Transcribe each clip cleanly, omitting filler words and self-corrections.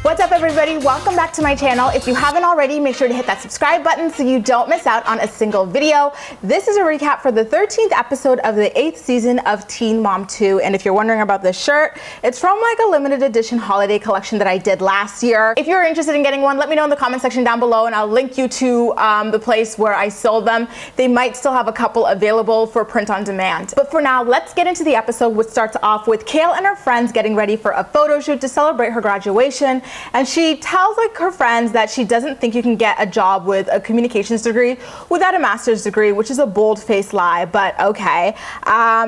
What's up everybody, welcome back to my channel. If you haven't already, make sure to hit that subscribe button so you don't miss out on a single video. This is a recap for the 13th episode of the 8th season of Teen Mom 2. And if you're wondering about this shirt, it's from like a limited edition holiday collection that I did last year. If you're interested in getting one, let me know in the comment section down below and I'll link you to the place where I sold them. They might still have a couple available for print on demand. But for now, let's get into the episode, which starts off with Kail and her friends getting ready for a photo shoot to celebrate her graduation. And she tells like her friends that she doesn't think you can get a job with a communications degree without a master's degree, which is a bold-faced lie, but okay.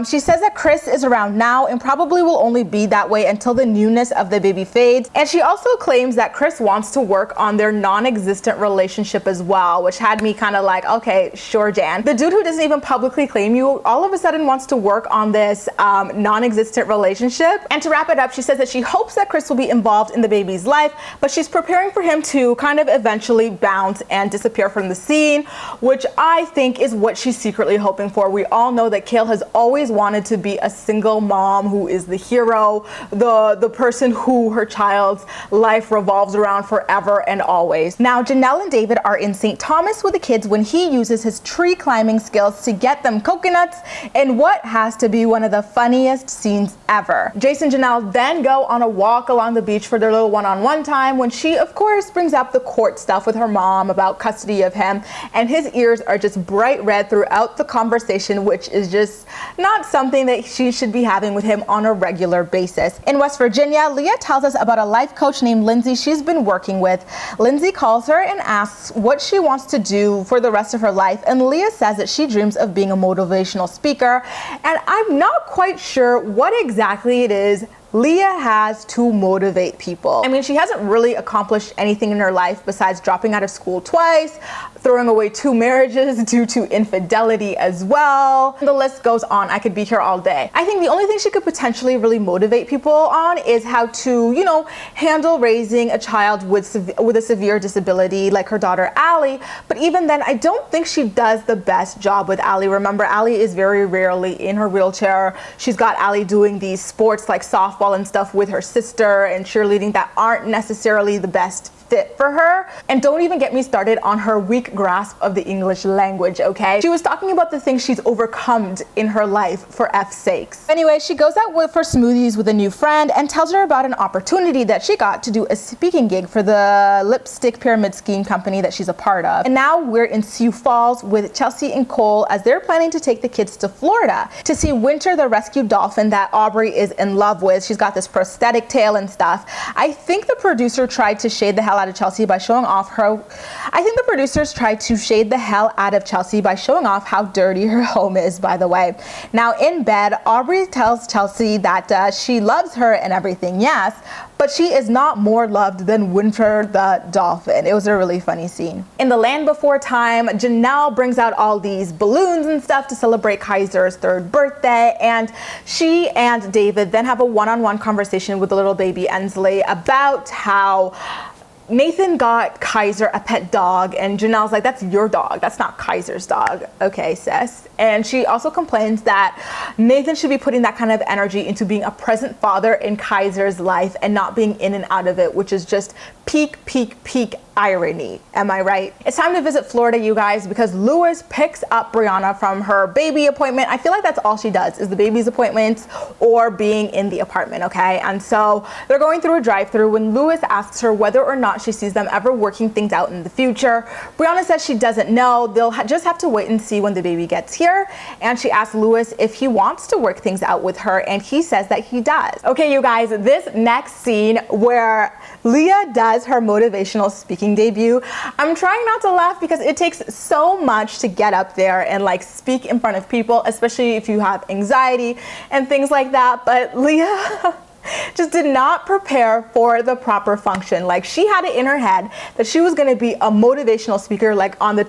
She says that Chris is around now and probably will only be that way until the newness of the baby fades. And she also claims that Chris wants to work on their non-existent relationship as well, which had me kind of like, okay, sure, Jan. The dude who doesn't even publicly claim you all of a sudden wants to work on this non-existent relationship. And to wrap it up, she says that she hopes that Chris will be involved in the baby's life, but she's preparing for him to kind of eventually bounce and disappear from the scene, which I think is what she's secretly hoping for. We all know that Kail has always wanted to be a single mom who is the hero, the person who her child's life revolves around forever and always. Now, Jenelle and David are in St. Thomas with the kids when he uses his tree climbing skills to get them coconuts in what has to be one of the funniest scenes ever. Jason and Jenelle then go on a walk along the beach for their little one-on-one time when she of course brings up the court stuff with her mom about custody of him, and his ears are just bright red throughout the conversation, which is just not something that she should be having with him on a regular basis. In West Virginia, Leah tells us about a life coach named Lindsay she's been working with. Lindsay calls her and asks what she wants to do for the rest of her life, and Leah says that she dreams of being a motivational speaker, and I'm not quite sure what exactly it is Leah has to motivate people. I mean, she hasn't really accomplished anything in her life besides dropping out of school twice, throwing away 2 marriages due to infidelity as well. The list goes on. I could be here all day. I think the only thing she could potentially really motivate people on is how to, you know, handle raising a child with a severe disability like her daughter Allie. But even then, I don't think she does the best job with Allie. Remember, Allie is very rarely in her wheelchair. She's got Allie doing these sports like softball and stuff with her sister and cheerleading that aren't necessarily the best fit for her. And don't even get me started on her weak grasp of the English language, okay? She was talking about the things she's overcome in her life, for F's sakes. Anyway, she goes out for smoothies with a new friend and tells her about an opportunity that she got to do a speaking gig for the lipstick pyramid scheme company that she's a part of. And now we're in Sioux Falls with Chelsea and Cole as they're planning to take the kids to Florida to see Winter, the rescued dolphin that Aubree is in love with. She's got this prosthetic tail and stuff. I think the producer tried to shade the hell out of Chelsea by showing off her. I think the producers tried to shade the hell out of Chelsea by showing off how dirty her home is, by the way. Now in bed, Aubree tells Chelsea that she loves her and everything, yes, but she is not more loved than Winter the dolphin. It was a really funny scene. In the land before time, Jenelle brings out all these balloons and stuff to celebrate Kaiser's 3rd birthday, and she and David then have a one-on-one conversation with the little baby Ensley about how Nathan got Kaiser a pet dog, and Jenelle's like, that's your dog, that's not Kaiser's dog. Okay, sis. And she also complains that Nathan should be putting that kind of energy into being a present father in Kaiser's life and not being in and out of it, which is just peak irony. Am I right? It's time to visit Florida, you guys, because Lewis picks up Briana from her baby appointment. I feel like that's all she does is the baby's appointments or being in the apartment, okay? And so they're going through a drive-through when Lewis asks her whether or not she sees them ever working things out in the future. Briana says she doesn't know. They'll just have to wait and see when the baby gets here. And she asks Lewis if he wants to work things out with her, and he says that he does. Okay, you guys, this next scene where Leah does her motivational speaking debut, I'm trying not to laugh because it takes so much to get up there and like speak in front of people, especially if you have anxiety and things like that. But Leah just did not prepare for the proper function. Like, she had it in her head that she was going to be a motivational speaker, like on the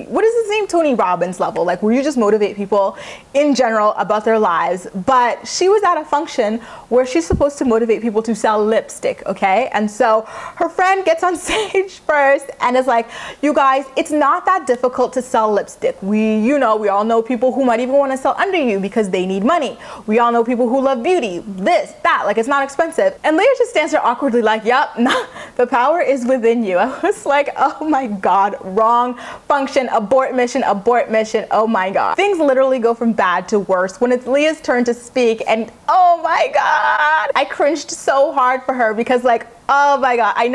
what is his name? Tony Robbins level, like where you just motivate people in general about their lives. But she was at a function where she's supposed to motivate people to sell lipstick, okay? And so her friend gets on stage first and is like, you guys, it's not that difficult to sell lipstick. We all know people who might even want to sell under you because they need money. We all know people who love beauty, this, that. Like, it's not not expensive. And Leah just stands there awkwardly like, yep, no, the power is within you. I was like, oh my God, wrong function, abort mission, oh my God. Things literally go from bad to worse when it's Leah's turn to speak, and oh my God, I cringed so hard for her because like, oh my God, I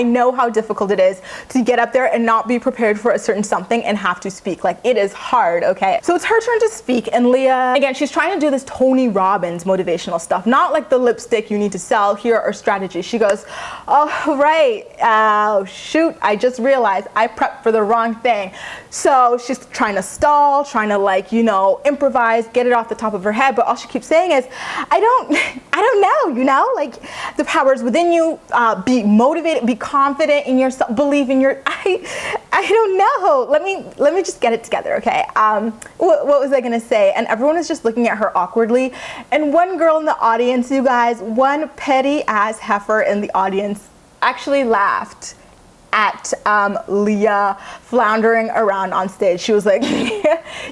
know how difficult it is to get up there and not be prepared for a certain something and have to speak. Like, it is hard, okay? So it's her turn to speak, and Leah, again, she's trying to do this Tony Robbins motivational stuff, not like the lipstick you need to sell here or strategy. She goes, oh, right, oh, shoot, I just realized I prepped for the wrong thing. So she's trying to stall, trying to like, you know, improvise, get it off the top of her head, but all she keeps saying is, I don't know, you know, like the power's within you. Be motivated, be confident in yourself, believe in your, I don't know. Let me just get it together, okay? What was I gonna say? And everyone is just looking at her awkwardly. And one girl in the audience, you guys, one petty ass heifer in the audience actually laughed at Leah floundering around on stage. She was like,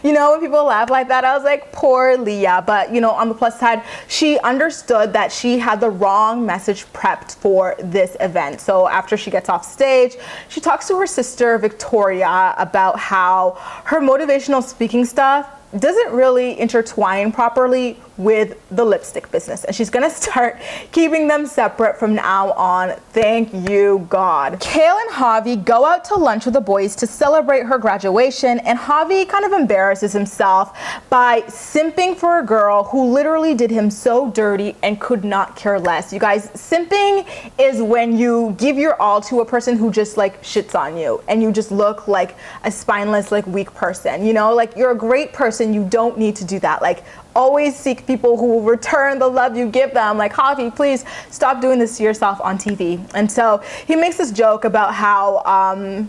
you know, when people laugh like that, I was like, poor Leah. But, you know, on the plus side, she understood that she had the wrong message prepped for this event. So after she gets off stage, she talks to her sister, Victoria, about how her motivational speaking stuff doesn't really intertwine properly with the lipstick business, and she's gonna start keeping them separate from now on. Thank you, God. Kailyn and Javi go out to lunch with the boys to celebrate her graduation, and Javi kind of embarrasses himself by simping for a girl who literally did him so dirty and could not care less. You guys, simping is when you give your all to a person who just like shits on you, and you just look like a spineless, like weak person, you know? Like, you're a great person, you don't need to do that. Like, always seek people who will return the love you give them. Like, Javi, please stop doing this to yourself on TV. And so he makes this joke about how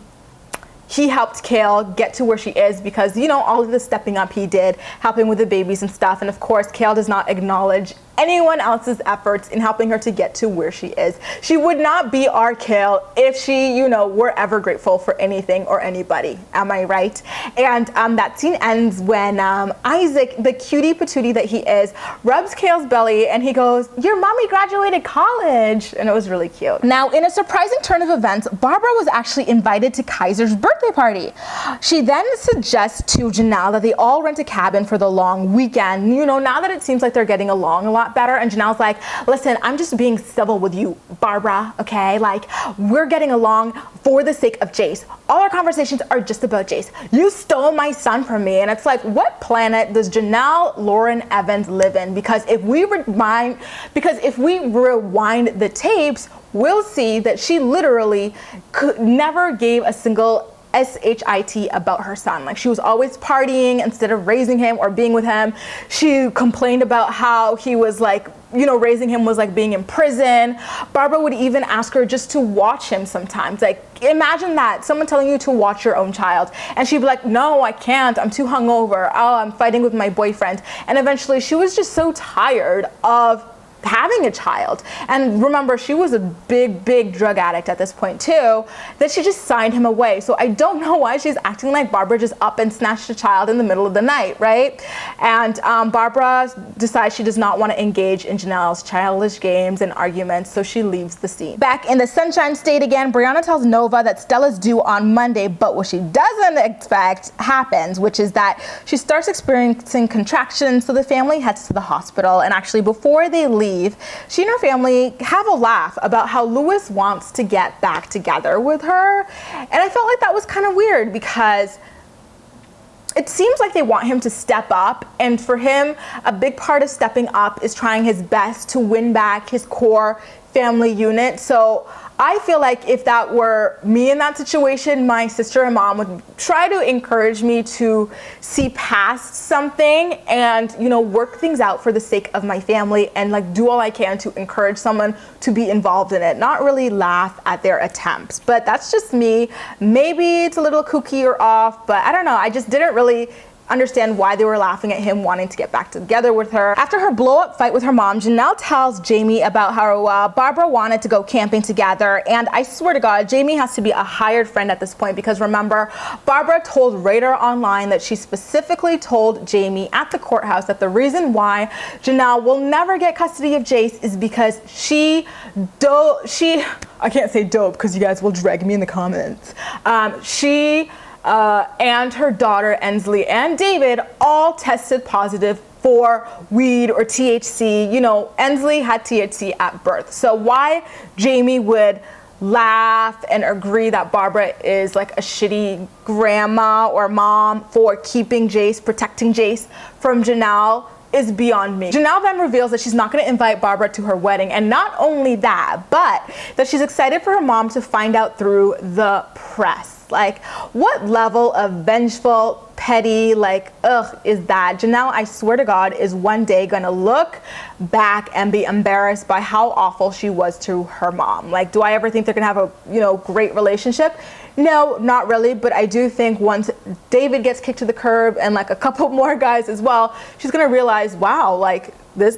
he helped Kail get to where she is because, you know, all of the stepping up he did, helping with the babies and stuff. And of course, Kail does not acknowledge anyone else's efforts in helping her to get to where she is. She would not be our Kail if she, you know, were ever grateful for anything or anybody. Am I right? And that scene ends when Isaac, the cutie patootie that he is, rubs Kail's belly and he goes, your mommy graduated college. And it was really cute. Now, in a surprising turn of events, Barbara was actually invited to Kaiser's birthday party. She then suggests to Jenelle that they all rent a cabin for the long weekend. You know, now that it seems like they're getting along a lot better, and Jenelle's like, listen, I'm just being civil with you, Barbara, okay? Like, we're getting along for the sake of Jace. All our conversations are just about Jace. You stole my son from me. And it's like, what planet does Jenelle Lauren Evans live in? Because if we rewind the tapes, we'll see that she literally never gave a single S-H-I-T about her son. Like, she was always partying instead of raising him or being with him. She complained about how he was like, you know, raising him was like being in prison. Barbara would even ask her just to watch him sometimes. Like, imagine that, someone telling you to watch your own child. And she'd be like, no, I can't, I'm too hungover. Oh, I'm fighting with my boyfriend. And eventually she was just so tired of having a child. And remember, she was a big drug addict at this point too, that she just signed him away. So I don't know why she's acting like Barbara just up and snatched a child in the middle of the night, right? And Barbara decides she does not want to engage in Jenelle's childish games and arguments, so she leaves the scene. Back in the Sunshine State again, Briana tells Nova that Stellas due on Monday, but what she doesn't expect happens, which is that she starts experiencing contractions, so the family heads to the hospital. And actually, before they leave, she and her family have a laugh about how Lewis wants to get back together with her. And I felt like that was kind of weird because it seems like they want him to step up, and for him, a big part of stepping up is trying his best to win back his core family unit. So I feel like if that were me in that situation, my sister and mom would try to encourage me to see past something and, you know, work things out for the sake of my family and like do all I can to encourage someone to be involved in it, not really laugh at their attempts. But that's just me. Maybe it's a little kooky or off, but I don't know. I just didn't really understand why they were laughing at him wanting to get back together with her. After her blow-up fight with her mom, Jenelle tells Jamie about how Barbara wanted to go camping together, and I swear to God, Jamie has to be a hired friend at this point, because remember, Barbara told Radar Online that she specifically told Jamie at the courthouse that the reason why Jenelle will never get custody of Jace is because I can't say dope because you guys will drag me in the comments. She and her daughter Ensley and David all tested positive for weed or THC. You know, Ensley had THC at birth. So why Jamie would laugh and agree that Barbara is like a shitty grandma or mom for keeping Jace, protecting Jace from Jenelle, is beyond me. Jenelle then reveals that she's not going to invite Barbara to her wedding, and not only that, but that she's excited for her mom to find out through the press. Like, what level of vengeful, petty, like, ugh, is that? Jenelle, I swear to God, is one day gonna look back and be embarrassed by how awful she was to her mom. Like, do I ever think they're gonna have a, great relationship? No, not really, but I do think once David gets kicked to the curb and like a couple more guys as well, she's gonna realize, wow, like,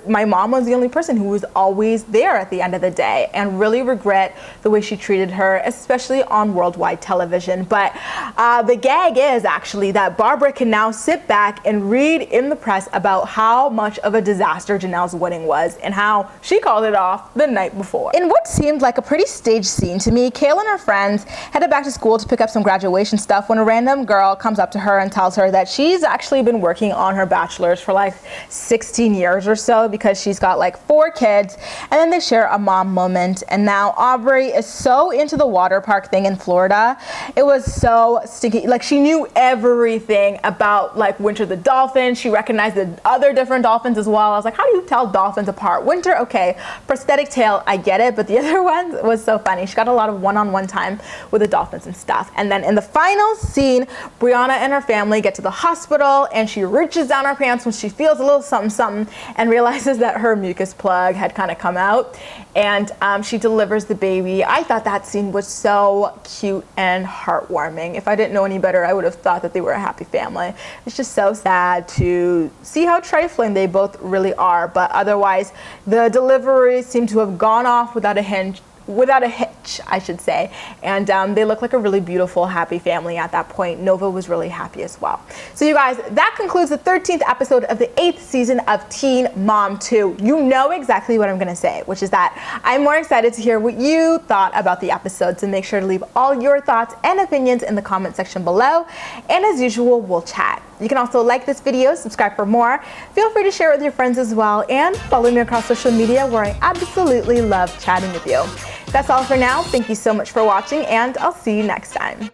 my mom was the only person who was always there at the end of the day, and really regret the way she treated her, especially on worldwide television. But the gag is actually that Barbara can now sit back and read in the press about how much of a disaster Jenelle's wedding was and how she called it off the night before. In what seemed like a pretty staged scene to me, Kailyn and her friends headed back to school to pick up some graduation stuff when a random girl comes up to her and tells her that she's actually been working on her bachelor's for like 16 years or so, because she's got like 4 kids. And then they share a mom moment, and now Aubree is so into the water park thing in Florida. It was so stinky. Like, she knew everything about like Winter the dolphin. She recognized the other different dolphins as well. I was like, how do you tell dolphins apart? Winter, okay, prosthetic tail, I get it, but the other one was so funny. She got a lot of one-on-one time with the dolphins and stuff. And then in the final scene, Briana and her family get to the hospital, and she reaches down her pants when she feels a little something and realizes that her mucus plug had kind of come out, and she delivers the baby. I thought that scene was so cute and heartwarming. If I didn't know any better, I would have thought that they were a happy family. It's just so sad to see how trifling they both really are, but otherwise the delivery seemed to have gone off without a hitch, I should say. And they look like a really beautiful, happy family at that point. Nova was really happy as well. So you guys, that concludes the 13th episode of the 8th season of Teen Mom 2. You know exactly what I'm gonna say, which is that I'm more excited to hear what you thought about the episode, so make sure to leave all your thoughts and opinions in the comment section below. And as usual, we'll chat. You can also like this video, subscribe for more. Feel free to share it with your friends as well, and follow me across social media, where I absolutely love chatting with you. That's all for now. Thank you so much for watching, and I'll see you next time.